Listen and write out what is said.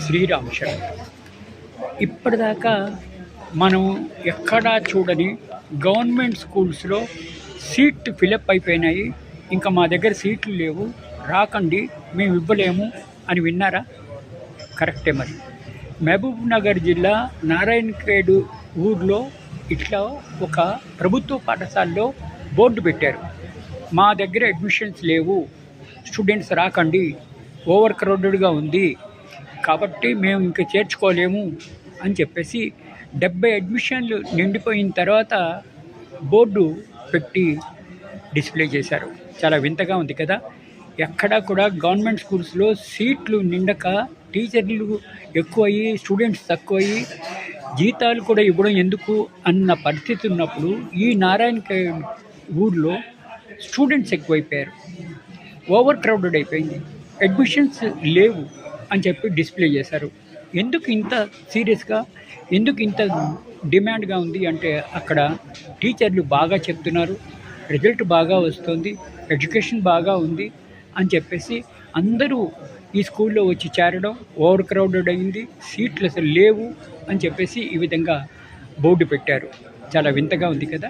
శ్రీరామ్ శరణ్. ఇప్పటిదాకా మనం ఎక్కడా చూడని గవర్నమెంట్ స్కూల్స్లో సీట్లు ఫిలప్ అయిపోయినాయి, ఇంకా మా దగ్గర సీట్లు లేవు, రాకండి, మేము ఇవ్వలేము అని విన్నారా? కరెక్టే. మరి మహబూబ్ నగర్ జిల్లా నారాయణఖేడ్ ఊర్లో ఇట్లా ఒక ప్రభుత్వ పాఠశాలలో బోర్డు పెట్టారు, మా దగ్గర అడ్మిషన్స్ లేవు, స్టూడెంట్స్ రాకండి, ఓవర్ క్రౌడెడ్గా ఉంది కాబట్టి మేము ఇంకా చేర్చుకోలేము అని చెప్పేసి 70 అడ్మిషన్లు నిండిపోయిన తర్వాత బోర్డు పెట్టి డిస్ప్లే చేశారు. చాలా వింతగా ఉంది కదా. ఎక్కడా కూడా గవర్నమెంట్ స్కూల్స్లో సీట్లు నిండక టీచర్లు ఎక్కువయ్యి స్టూడెంట్స్ తక్కువయ్యి జీతాలు కూడా ఇవ్వడం ఎందుకు అన్న పరిస్థితి ఉన్నప్పుడు ఈ నారాయణఖేడ్ ఊర్లో స్టూడెంట్స్ ఎక్కువైపోయారు, ఓవర్ క్రౌడెడ్ అయిపోయింది, అడ్మిషన్స్ లేవు అని చెప్పి డిస్ప్లే చేశారు. ఎందుకు ఇంత సీరియస్గా, ఎందుకు ఇంత డిమాండ్గా ఉంది అంటే అక్కడ టీచర్లు బాగా చెప్తున్నారు, రిజల్ట్ బాగా వస్తుంది, ఎడ్యుకేషన్ బాగా ఉంది అని చెప్పేసి అందరూ ఈ స్కూల్లో వచ్చి చేరడం, ఓవర్ క్రౌడెడ్ అయింది, సీట్లు అసలు లేవు అని చెప్పేసి ఈ విధంగా బోర్డు పెట్టారు. చాలా వింతగా ఉంది కదా.